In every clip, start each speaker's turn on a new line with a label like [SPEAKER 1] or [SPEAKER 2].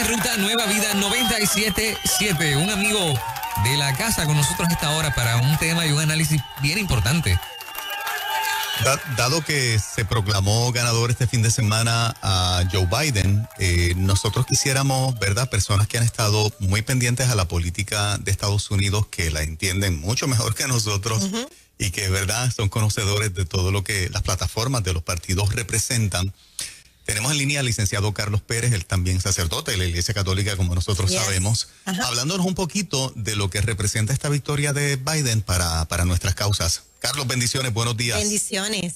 [SPEAKER 1] Ruta Nueva Vida 97.7. Un amigo de la casa con nosotros a esta hora para un tema y un análisis bien importante.
[SPEAKER 2] Dado que se proclamó ganador este fin de semana a Joe Biden, nosotros quisiéramos, ¿verdad?, personas que han estado muy pendientes a la política de Estados Unidos, que la entienden mucho mejor que nosotros y que, ¿verdad?, son conocedores de todo lo que las plataformas de los partidos representan. Tenemos en línea al licenciado Carlos Pérez, él también sacerdote de la Iglesia Católica, como nosotros sabemos, hablándonos un poquito de lo que representa esta victoria de Biden para nuestras causas. Carlos, bendiciones, buenos días.
[SPEAKER 3] Bendiciones.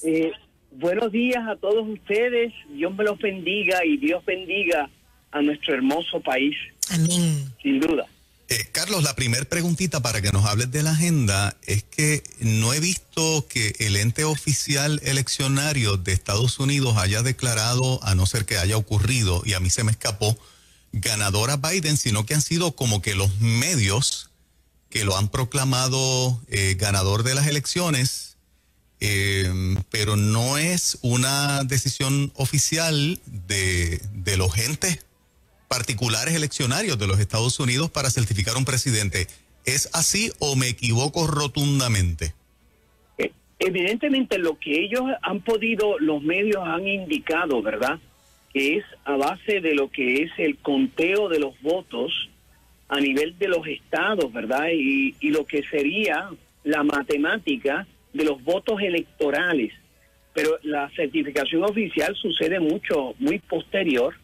[SPEAKER 4] Buenos días a todos ustedes. Dios me los bendiga y Dios bendiga a nuestro hermoso país.
[SPEAKER 3] Amén.
[SPEAKER 4] Sin duda.
[SPEAKER 2] Carlos, la primera preguntita para que nos hables de la agenda es que no he visto que el ente oficial eleccionario de Estados Unidos haya declarado, a no ser que haya ocurrido, y a mí se me escapó, ganador a Biden, sino que han sido como que los medios que lo han proclamado ganador de las elecciones, pero no es una decisión oficial de los entes particulares eleccionarios de los Estados Unidos para certificar un presidente. ¿Es así o me equivoco rotundamente?
[SPEAKER 4] Evidentemente lo que ellos han podido, los medios han indicado, ¿verdad?, que es a base de lo que es el conteo de los votos a nivel de los estados, ¿verdad?, y lo que sería la matemática de los votos electorales. Pero la certificación oficial sucede muy posterior,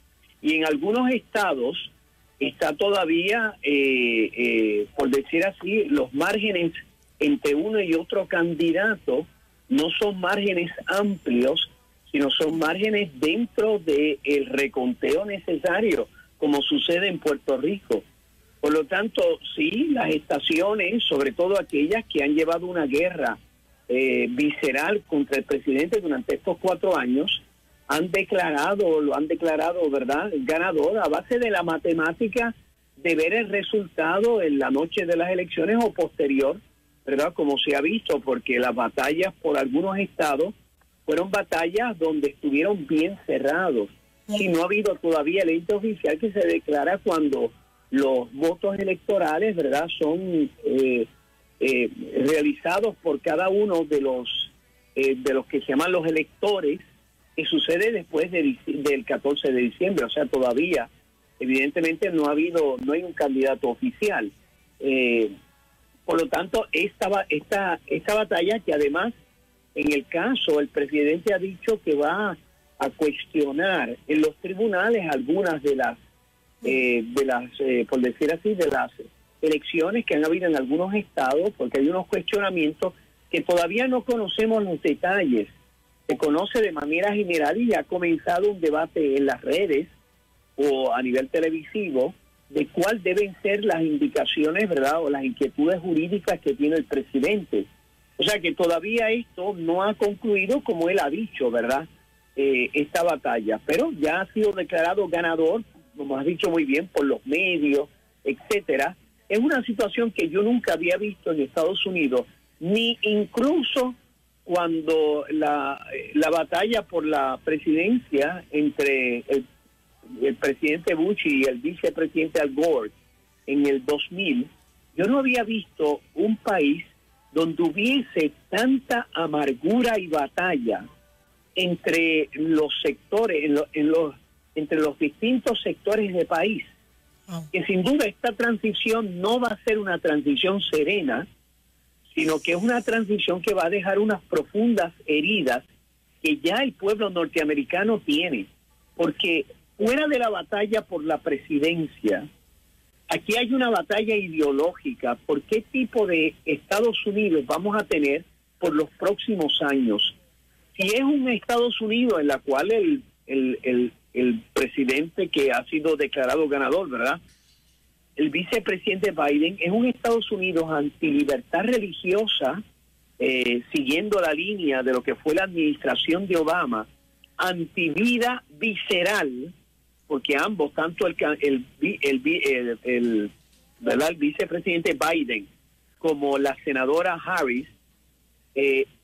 [SPEAKER 4] y en algunos estados está todavía, por decir así, los márgenes entre uno y otro candidato no son márgenes amplios, sino son márgenes dentro del reconteo necesario, como sucede en Puerto Rico. Por lo tanto, sí, las estaciones, sobre todo aquellas que han llevado una guerra visceral contra el presidente durante estos 4 años, lo han declarado, ¿verdad?, ganador a base de la matemática de ver el resultado en la noche de las elecciones o posterior, ¿verdad?, como se ha visto, porque las batallas por algunos estados fueron batallas donde estuvieron bien cerrados. Y no ha habido todavía el ente oficial que se declara cuando los votos electorales, ¿verdad?, son realizados por cada uno de los que se llaman los electores, que sucede después del 14 de diciembre. O sea, todavía, evidentemente, no hay un candidato oficial. Por lo tanto, esta batalla, que además, en el caso, el presidente ha dicho que va a cuestionar en los tribunales algunas de las por decir así, de las elecciones que han habido en algunos estados, porque hay unos cuestionamientos que todavía no conocemos los detalles. Se conoce de manera general y ha comenzado un debate en las redes o a nivel televisivo de cuál deben ser las indicaciones, ¿verdad?, o las inquietudes jurídicas que tiene el presidente. O sea que todavía esto no ha concluido, como él ha dicho, ¿verdad?, esta batalla. Pero ya ha sido declarado ganador, como has dicho muy bien, por los medios, etcétera. Es una situación que yo nunca había visto en Estados Unidos, ni incluso cuando la batalla por la presidencia entre el presidente Bush y el vicepresidente Al Gore en el 2000, yo no había visto un país donde hubiese tanta amargura y batalla entre los sectores, entre los distintos sectores del país, que sin duda esta transición no va a ser una transición serena, sino que es una transición que va a dejar unas profundas heridas que ya el pueblo norteamericano tiene, porque fuera de la batalla por la presidencia, aquí hay una batalla ideológica por qué tipo de Estados Unidos vamos a tener por los próximos años. Si es un Estados Unidos en la cual el presidente que ha sido declarado ganador, ¿verdad?, el vicepresidente Biden, es un Estados Unidos antilibertad religiosa, siguiendo la línea de lo que fue la administración de Obama, antivida visceral, porque ambos, tanto el vicepresidente Biden como la senadora Harris,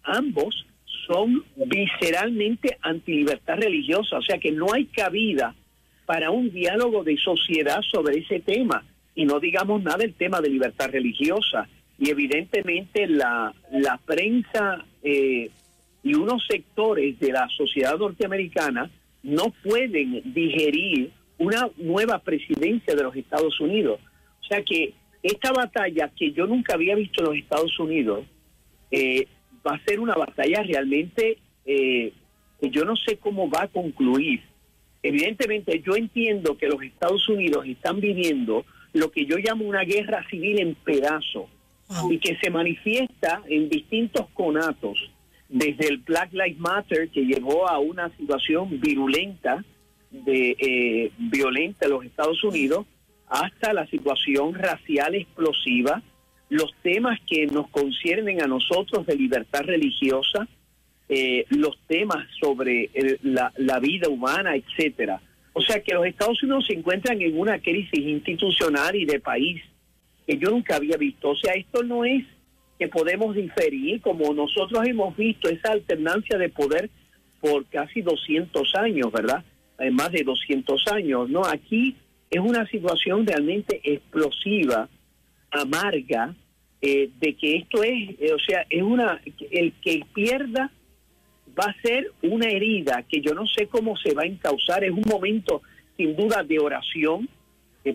[SPEAKER 4] ambos son visceralmente antilibertad religiosa, o sea que no hay cabida para un diálogo de sociedad sobre ese tema. Y no digamos nada del tema de libertad religiosa. Y evidentemente la prensa y unos sectores de la sociedad norteamericana no pueden digerir una nueva presidencia de los Estados Unidos. O sea que esta batalla que yo nunca había visto en los Estados Unidos va a ser una batalla realmente que yo no sé cómo va a concluir. Evidentemente yo entiendo que los Estados Unidos están viviendo lo que yo llamo una guerra civil en pedazos, y que se manifiesta en distintos conatos, desde el Black Lives Matter, que llevó a una situación violenta en los Estados Unidos, hasta la situación racial explosiva, los temas que nos conciernen a nosotros de libertad religiosa, los temas sobre la vida humana, etcétera. O sea que los Estados Unidos se encuentran en una crisis institucional y de país que yo nunca había visto. O sea, esto no es que podemos diferir como nosotros hemos visto esa alternancia de poder por casi 200 años, ¿verdad? Más de 200 años, ¿no? Aquí es una situación realmente explosiva, amarga, de que esto es, o sea, es el que pierda va a ser una herida que yo no sé cómo se va a encauzar. Es un momento sin duda de oración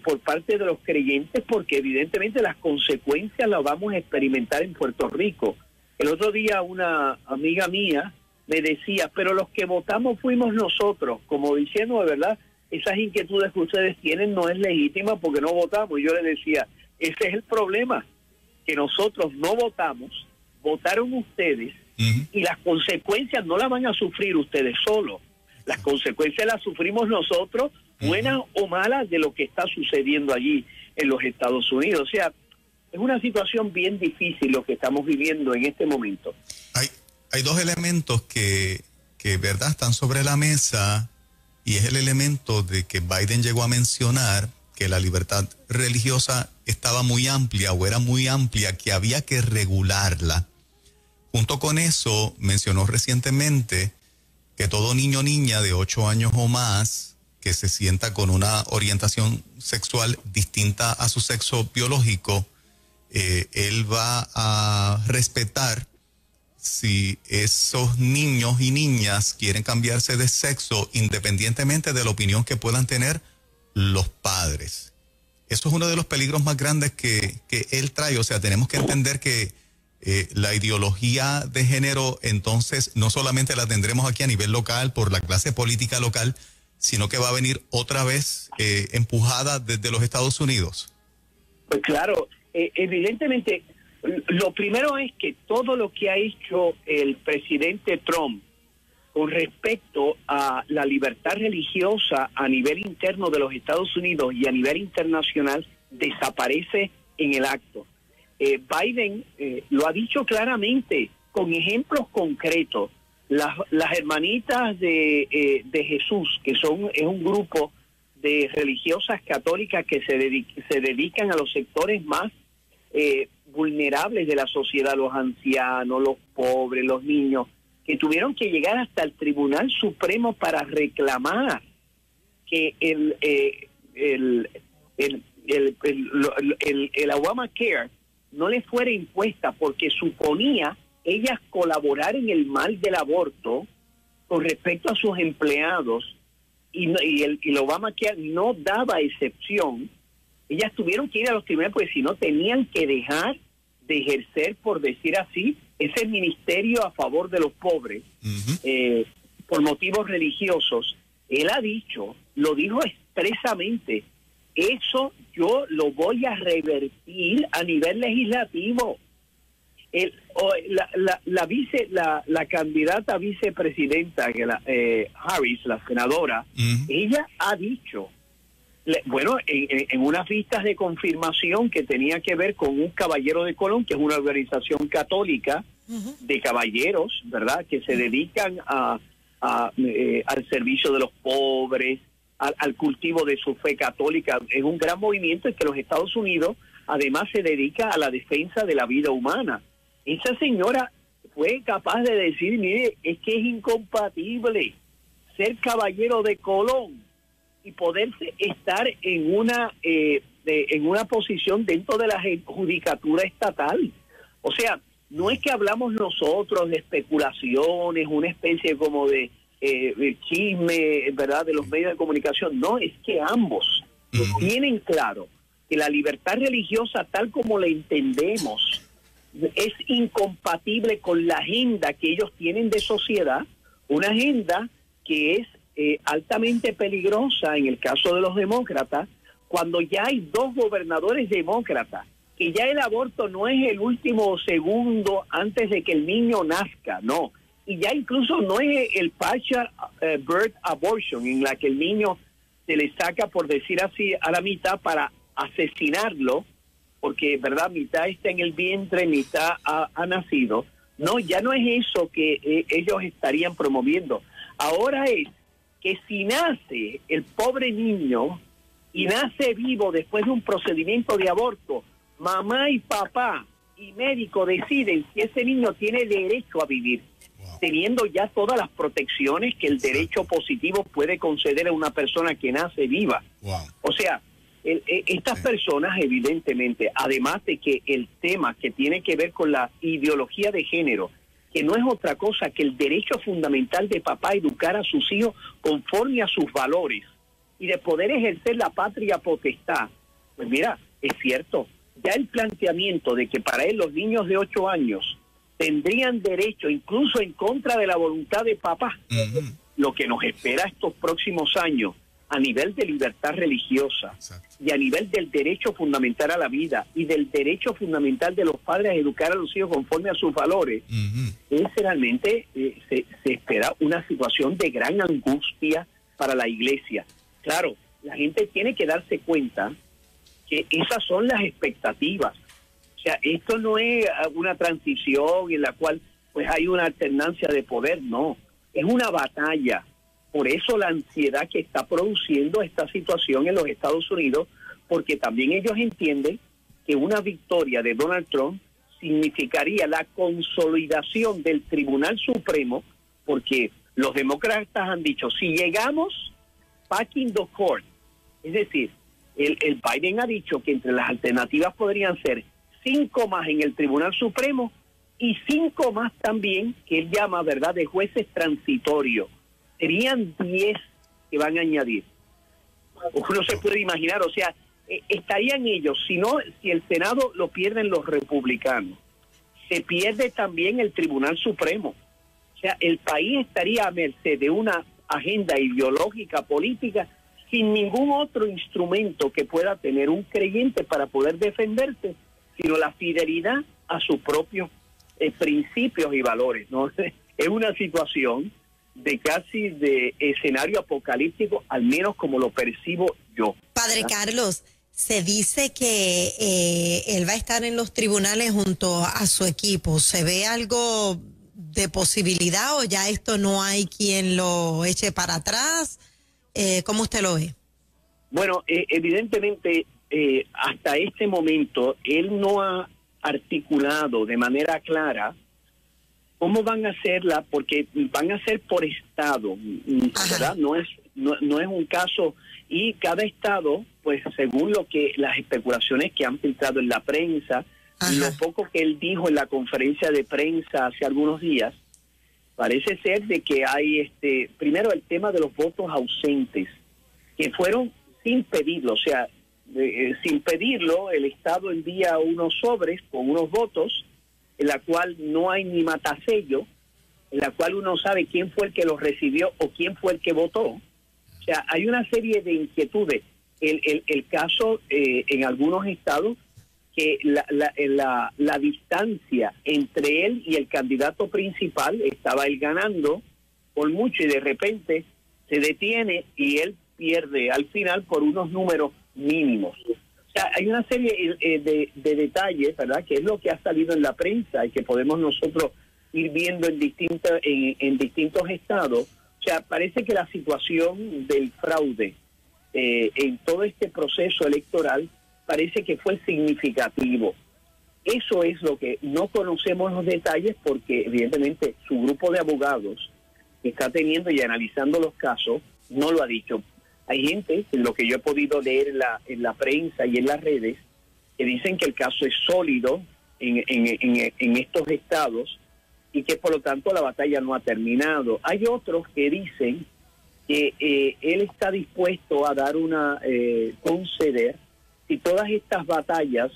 [SPEAKER 4] por parte de los creyentes, porque evidentemente las consecuencias las vamos a experimentar en Puerto Rico. El otro día una amiga mía me decía, pero los que votamos fuimos nosotros, como diciendo, de verdad, esas inquietudes que ustedes tienen no es legítima porque no votamos. Y yo le decía, ese es el problema, que nosotros no votamos, votaron ustedes, y las consecuencias no las van a sufrir ustedes solos. Las consecuencias las sufrimos nosotros, buenas o malas, de lo que está sucediendo allí en los Estados Unidos. O sea, es una situación bien difícil lo que estamos viviendo en este momento.
[SPEAKER 2] Hay dos elementos que verdad están sobre la mesa, y es el elemento de que Biden llegó a mencionar que la libertad religiosa estaba muy amplia o era muy amplia, que había que regularla. Junto con eso, mencionó recientemente que todo niño o niña de 8 años o más que se sienta con una orientación sexual distinta a su sexo biológico, él va a respetar si esos niños y niñas quieren cambiarse de sexo independientemente de la opinión que puedan tener los padres. Eso es uno de los peligros más grandes que él trae. O sea, tenemos que entender que la ideología de género, entonces, no solamente la tendremos aquí a nivel local por la clase política local, sino que va a venir otra vez empujada desde los Estados Unidos.
[SPEAKER 4] Pues claro, evidentemente, lo primero es que todo lo que ha hecho el presidente Trump con respecto a la libertad religiosa a nivel interno de los Estados Unidos y a nivel internacional desaparece en el acto. Biden lo ha dicho claramente, con ejemplos concretos. Las hermanitas de Jesús, que es un grupo de religiosas católicas que se dedican a los sectores más vulnerables de la sociedad, los ancianos, los pobres, los niños, que tuvieron que llegar hasta el Tribunal Supremo para reclamar que el Obamacare no le fuera impuesta, porque suponía ellas colaborar en el mal del aborto con respecto a sus empleados, y el Obamacare no daba excepción. Ellas tuvieron que ir a los tribunales porque si no tenían que dejar de ejercer, por decir así, ese ministerio a favor de los pobres por motivos religiosos. Él ha dicho, lo dijo expresamente, eso yo lo voy a revertir a nivel legislativo. La candidata vicepresidenta, Harris, la senadora, ella ha dicho, bueno, en unas vistas de confirmación que tenía que ver con un Caballero de Colón, que es una organización católica de caballeros, ¿verdad?, que se dedican al servicio de los pobres, al cultivo de su fe católica. Es un gran movimiento en que los Estados Unidos además se dedica a la defensa de la vida humana. Esa señora fue capaz de decir, mire, es que es incompatible ser caballero de Colón y poder estar en una posición dentro de la judicatura estatal. O sea, no es que hablamos nosotros de especulaciones, una especie como de chisme, ¿verdad?, de los medios de comunicación. No, es que ambos tienen claro que la libertad religiosa, tal como la entendemos, es incompatible con la agenda que ellos tienen de sociedad, una agenda que es altamente peligrosa en el caso de los demócratas, cuando ya hay dos gobernadores demócratas, que ya el aborto no es el último segundo antes de que el niño nazca, no, y ya incluso no es el partial birth abortion, en la que el niño se le saca, por decir así, a la mitad para asesinarlo, porque, ¿verdad?, mitad está en el vientre, mitad ha nacido. No, ya no es eso que ellos estarían promoviendo. Ahora es que si nace el pobre niño y nace vivo después de un procedimiento de aborto, mamá y papá y médico deciden si ese niño tiene derecho a vivir, teniendo ya todas las protecciones que el derecho positivo puede conceder a una persona que nace viva. O sea, estas personas, evidentemente, además de que el tema que tiene que ver con la ideología de género, que no es otra cosa que el derecho fundamental de papá a educar a sus hijos conforme a sus valores y de poder ejercer la patria potestad, pues mira, es cierto, ya el planteamiento de que para él los niños de 8 años tendrían derecho, incluso en contra de la voluntad de papá, lo que nos espera estos próximos años a nivel de libertad religiosa y a nivel del derecho fundamental a la vida y del derecho fundamental de los padres a educar a los hijos conforme a sus valores, es realmente, se espera una situación de gran angustia para la iglesia. Claro, la gente tiene que darse cuenta que esas son las expectativas. O sea, esto no es una transición en la cual pues hay una alternancia de poder, no, es una batalla. Por eso la ansiedad que está produciendo esta situación en los Estados Unidos, porque también ellos entienden que una victoria de Donald Trump significaría la consolidación del Tribunal Supremo, porque los demócratas han dicho, si llegamos packing the court, es decir, el Biden ha dicho que entre las alternativas podrían ser 5 más en el Tribunal Supremo y 5 más también, que él llama, ¿verdad?, de jueces transitorios. Serían 10 que van a añadir. Uno se puede imaginar, o sea, estarían ellos, si el Senado lo pierden los republicanos, se pierde también el Tribunal Supremo. O sea, el país estaría a merced de una agenda ideológica, política, sin ningún otro instrumento que pueda tener un creyente para poder defenderse, sino la fidelidad a sus propios principios y valores, ¿no? Es una situación de casi de escenario apocalíptico, al menos como lo percibo yo.
[SPEAKER 3] Padre Carlos, se dice que él va a estar en los tribunales junto a su equipo. ¿Se ve algo de posibilidad o ya esto no hay quien lo eche para atrás? ¿Cómo usted lo ve?
[SPEAKER 4] Bueno, evidentemente hasta este momento él no ha articulado de manera clara cómo van a hacerla, porque van a ser por estado, ¿verdad? No es un caso, y cada estado, pues según lo que las especulaciones que han filtrado en la prensa, y lo poco que él dijo en la conferencia de prensa hace algunos días, parece ser de que hay primero el tema de los votos ausentes, que fueron sin pedirlo, o sea, sin pedirlo, el Estado envía unos sobres con unos votos, en la cual no hay ni matasello, en la cual uno sabe quién fue el que los recibió o quién fue el que votó. O sea, hay una serie de inquietudes. El caso en algunos estados, que la distancia entre él y el candidato principal, estaba él ganando por mucho y de repente se detiene y él pierde al final por unos números mínimos. O sea, hay una serie de detalles, ¿verdad?, que es lo que ha salido en la prensa y que podemos nosotros ir viendo en distintos estados. O sea, parece que la situación del fraude en todo este proceso electoral parece que fue significativo. Eso es lo que no conocemos los detalles, porque evidentemente su grupo de abogados que está teniendo y analizando los casos no lo ha dicho. Hay gente, en lo que yo he podido leer en la prensa y en las redes, que dicen que el caso es sólido en estos estados y que por lo tanto la batalla no ha terminado. Hay otros que dicen que él está dispuesto a dar conceder si todas estas batallas,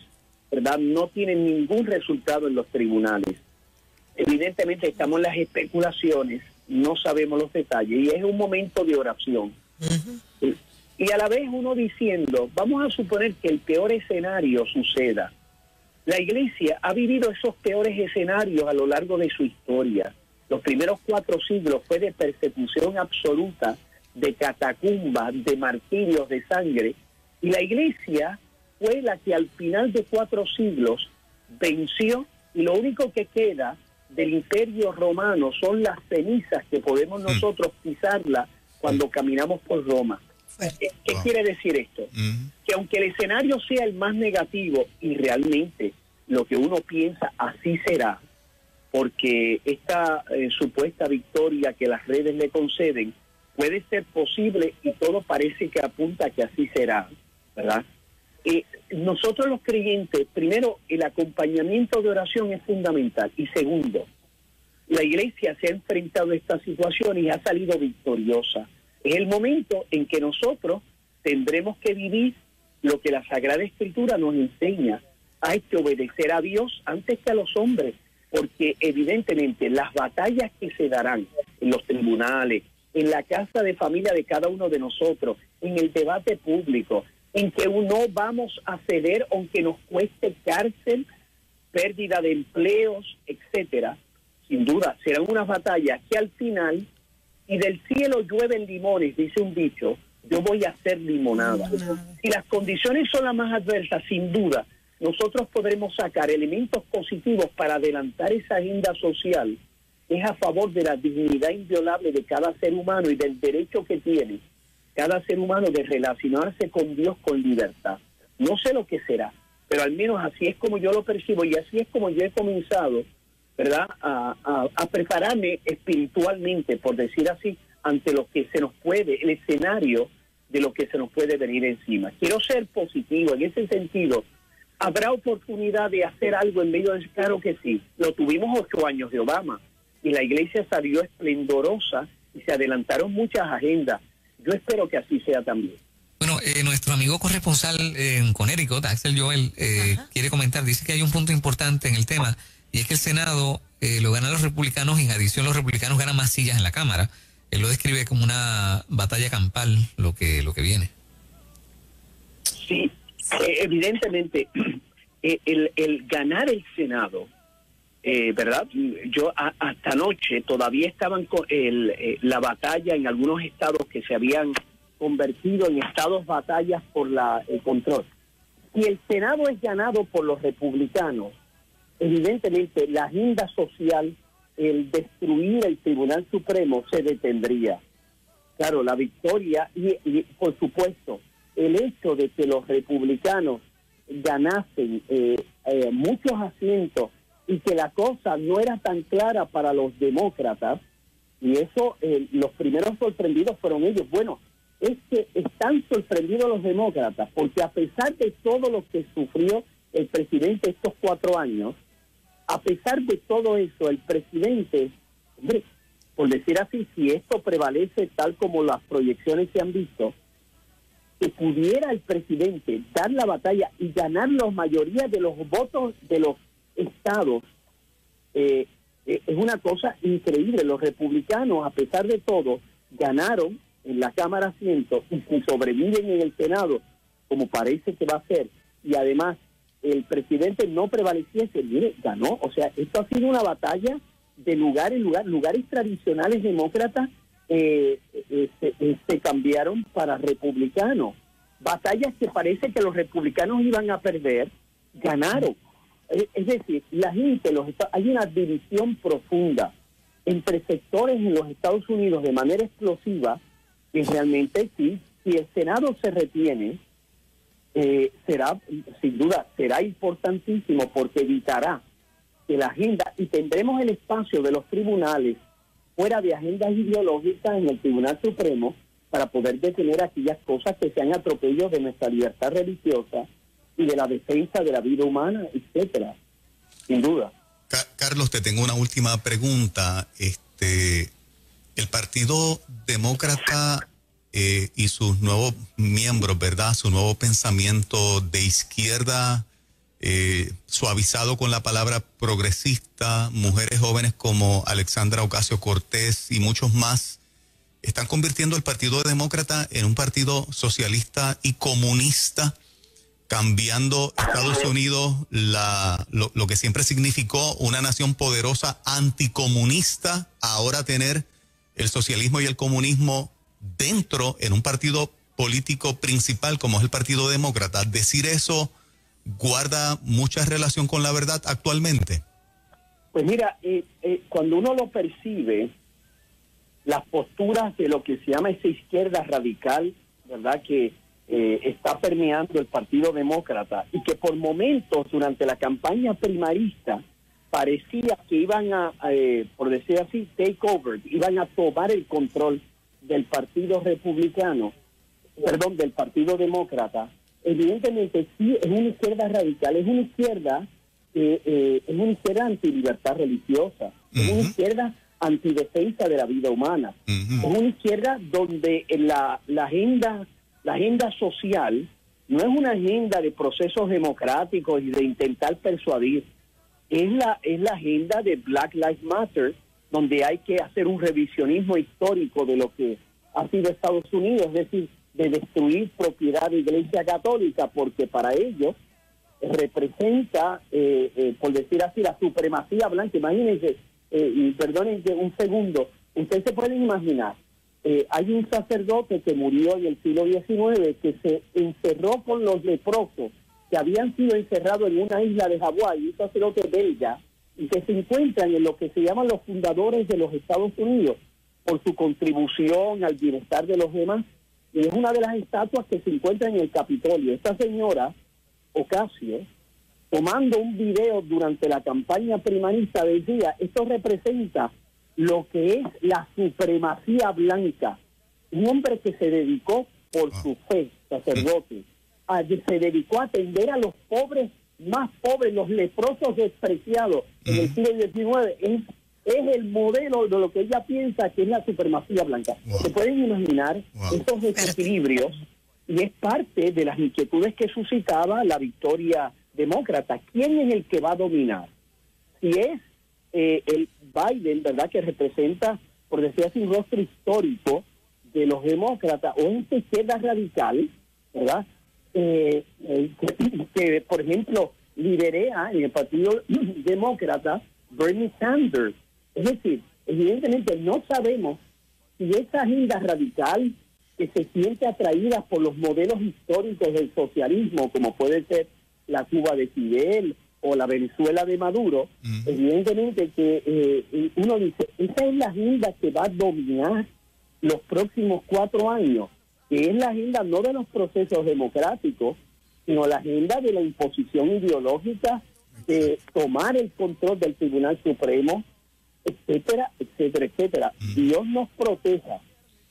[SPEAKER 4] ¿verdad?, no tienen ningún resultado en los tribunales. Evidentemente estamos en las especulaciones, no sabemos los detalles y es un momento de oración. Y a la vez uno diciendo, vamos a suponer que el peor escenario suceda. La Iglesia ha vivido esos peores escenarios a lo largo de su historia. Los primeros 4 siglos fue de persecución absoluta, de catacumbas, de martirios, de sangre. Y la Iglesia fue la que al final de 4 siglos venció, y lo único que queda del Imperio Romano son las cenizas que podemos nosotros pisarlas cuando caminamos por Roma. ¿Qué quiere decir esto? Que aunque el escenario sea el más negativo, y realmente lo que uno piensa así será, porque esta supuesta victoria que las redes le conceden puede ser posible y todo parece que apunta a que así será, ¿verdad? Nosotros los creyentes, primero, el acompañamiento de oración es fundamental, y segundo, la Iglesia se ha enfrentado a esta situación y ha salido victoriosa. Es el momento en que nosotros tendremos que vivir lo que la Sagrada Escritura nos enseña. Hay que obedecer a Dios antes que a los hombres, porque evidentemente las batallas que se darán en los tribunales, en la casa de familia de cada uno de nosotros, en el debate público, en que no vamos a ceder aunque nos cueste cárcel, pérdida de empleos, etcétera, sin duda serán unas batallas que al final, y del cielo llueven limones, dice un dicho, yo voy a hacer limonada. Si las condiciones son las más adversas, sin duda, nosotros podremos sacar elementos positivos para adelantar esa agenda social que es a favor de la dignidad inviolable de cada ser humano y del derecho que tiene cada ser humano de relacionarse con Dios con libertad. No sé lo que será, pero al menos así es como yo lo percibo y así es como yo he comenzado, ¿verdad?, a prepararme espiritualmente, por decir así, ante lo que se nos puede, el escenario de lo que se nos puede venir encima. Quiero ser positivo en ese sentido. ¿Habrá oportunidad de hacer algo en medio de eso? Claro que sí. Lo tuvimos 8 años de Obama y la Iglesia salió esplendorosa y se adelantaron muchas agendas. Yo espero que así sea también.
[SPEAKER 1] Bueno, nuestro amigo corresponsal en Connecticut, Axel Joel, quiere comentar, dice que hay un punto importante en el tema, y es que el Senado lo ganan los republicanos y en adición los republicanos ganan más sillas en la Cámara. Él lo describe como una batalla campal lo que viene.
[SPEAKER 4] Sí, evidentemente el ganar el Senado, ¿verdad? Yo hasta anoche todavía estaban con la batalla en algunos estados que se habían convertido en estados batallas por el control. Si el Senado es ganado por los republicanos, evidentemente la agenda social, el destruir el Tribunal Supremo se detendría. Claro, la victoria y por supuesto el hecho de que los republicanos ganasen muchos asientos y que la cosa no era tan clara para los demócratas, y eso los primeros sorprendidos fueron ellos. Bueno, es que están sorprendidos los demócratas porque a pesar de todo lo que sufrió el presidente estos 4 años, a pesar de todo eso, el presidente, hombre, por decir así, si esto prevalece tal como las proyecciones se han visto, que pudiera el presidente dar la batalla y ganar la mayoría de los votos de los estados, es una cosa increíble. Los republicanos, a pesar de todo, ganaron en la Cámara asientos y si sobreviven en el Senado, como parece que va a ser, y además el presidente no prevaleciese, mire, ganó. O sea, esto ha sido una batalla de lugar en lugar. Lugares tradicionales demócratas se cambiaron para republicanos. Batallas que parece que los republicanos iban a perder, ganaron. Es decir, la gente, hay una división profunda entre sectores en los Estados Unidos de manera explosiva, que realmente sí, si el Senado se retiene, será, sin duda, será importantísimo porque evitará que la agenda, y tendremos el espacio de los tribunales fuera de agendas ideológicas en el Tribunal Supremo para poder detener aquellas cosas que sean atropellos de nuestra libertad religiosa y de la defensa de la vida humana, etcétera. Sin duda.
[SPEAKER 2] Carlos, te tengo una última pregunta. El Partido Demócrata y sus nuevos miembros, ¿verdad? Su nuevo pensamiento de izquierda, suavizado con la palabra progresista, mujeres jóvenes como Alexandra Ocasio-Cortez y muchos más, están convirtiendo el Partido Demócrata en un partido socialista y comunista, cambiando Estados Unidos, lo que siempre significó una nación poderosa anticomunista, ahora tener el socialismo y el comunismo dentro en un partido político principal como es el Partido Demócrata. ¿Decir eso guarda mucha relación con la verdad actualmente?
[SPEAKER 4] Pues mira, cuando uno lo percibe, las posturas de lo que se llama esa izquierda radical, ¿verdad?, que está permeando el Partido Demócrata y que por momentos durante la campaña primarista parecía que iban a, por decir así, take over, iban a tomar el control del Partido Republicano, perdón, del Partido Demócrata. Evidentemente sí es una izquierda radical, es una izquierda anti-libertad religiosa, es una izquierda antidefensa de la vida humana, es una izquierda donde la agenda social no es una agenda de procesos democráticos y de intentar persuadir, es la agenda de Black Lives Matter, donde hay que hacer un revisionismo histórico de lo que ha sido Estados Unidos, es decir, de destruir propiedad de Iglesia Católica, porque para ellos representa, por decir así, la supremacía blanca. Imagínense, y perdonen un segundo, ustedes se pueden imaginar, hay un sacerdote que murió en el siglo XIX que se encerró con los leprosos que habían sido encerrados en una isla de Hawái, un sacerdote belga, y que se encuentran en lo que se llaman los fundadores de los Estados Unidos por su contribución al bienestar de los demás, y es una de las estatuas que se encuentra en el Capitolio. Esta señora, Ocasio, tomando un video durante la campaña primarista, decía, esto representa lo que es la supremacía blanca. Un hombre que se dedicó por su fe, sacerdote, se dedicó a atender a los pobres más pobres, los leprosos despreciados en el siglo XIX. Es el modelo de lo que ella piensa que es la supremacía blanca. Se pueden imaginar esos desequilibrios, y es parte de las inquietudes que suscitaba la victoria demócrata. ¿Quién es el que va a dominar? Si es el Biden, ¿verdad?, que representa, por decir así, un rostro histórico de los demócratas, o esta izquierda radical, ¿verdad?, que por ejemplo liderea en el Partido Demócrata Bernie Sanders. Es decir, evidentemente no sabemos si esa agenda radical que se siente atraída por los modelos históricos del socialismo, como puede ser la Cuba de Fidel o la Venezuela de Maduro, evidentemente que uno dice, esa es la agenda que va a dominar los próximos 4 años, que es la agenda no de los procesos democráticos, sino la agenda de la imposición ideológica, de tomar el control del Tribunal Supremo, etcétera, etcétera, etcétera. Dios nos proteja,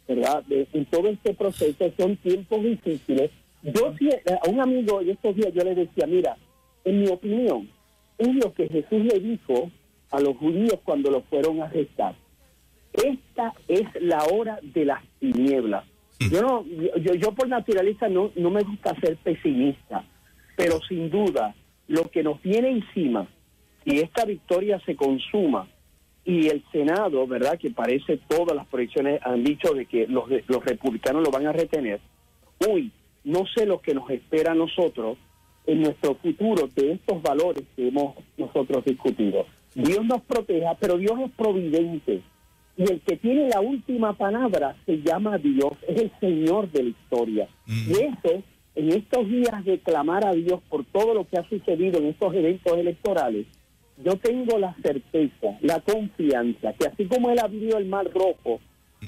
[SPEAKER 4] ¿verdad? En todo este proceso son tiempos difíciles. Yo a un amigo en estos días yo le decía, mira, en mi opinión, es lo que Jesús le dijo a los judíos cuando los fueron a arrestar. Esta es la hora de las tinieblas. Yo por naturaleza no me gusta ser pesimista, pero sin duda lo que nos viene encima, si esta victoria se consuma y el Senado, ¿verdad?, que parece todas las proyecciones han dicho de que los republicanos lo van a retener, no sé lo que nos espera a nosotros en nuestro futuro de estos valores que hemos nosotros discutido. Dios nos proteja, pero Dios es providente. Y el que tiene la última palabra se llama Dios, es el Señor de la historia. Y eso, en estos días de clamar a Dios por todo lo que ha sucedido en estos eventos electorales, yo tengo la certeza, la confianza, que así como Él abrió el Mar Rojo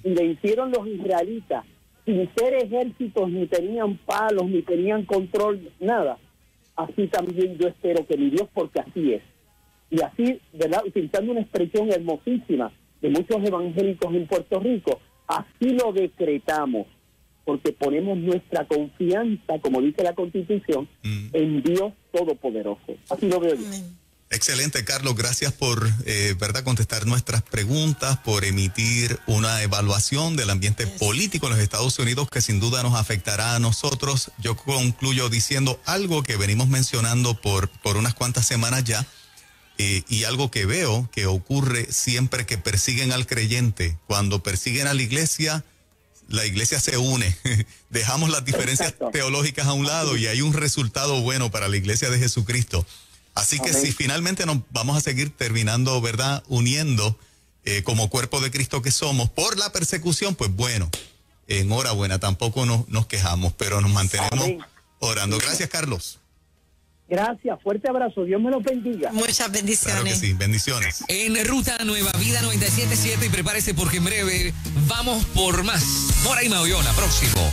[SPEAKER 4] y vencieron los israelitas, sin ser ejércitos, ni tenían palos, ni tenían control, nada, así también yo espero que mi Dios, porque así es. Y así, ¿verdad?, utilizando una expresión hermosísima de muchos evangélicos en Puerto Rico, así lo decretamos. porque ponemos nuestra confianza, como dice la Constitución, en Dios Todopoderoso. Así lo veo yo.
[SPEAKER 2] Excelente, Carlos. Gracias por verdad contestar nuestras preguntas, por emitir una evaluación del ambiente político en los Estados Unidos que sin duda nos afectará a nosotros. Yo concluyo diciendo algo que venimos mencionando por unas cuantas semanas ya, y algo que veo que ocurre siempre que persiguen al creyente. Cuando persiguen a la iglesia se une. Dejamos las diferencias teológicas a un lado y hay un resultado bueno para la iglesia de Jesucristo. Así que si finalmente nos vamos a seguir terminando, ¿verdad?, uniendo como cuerpo de Cristo que somos por la persecución, pues bueno, enhorabuena, tampoco nos quejamos, pero nos mantenemos orando. Gracias, Carlos.
[SPEAKER 4] Gracias, fuerte abrazo, Dios me los bendiga.
[SPEAKER 3] Muchas bendiciones.
[SPEAKER 2] Claro que sí, bendiciones.
[SPEAKER 1] En Ruta Nueva Vida 97.7 y prepárese porque en breve vamos por más. Mora y Maoyola, próximo.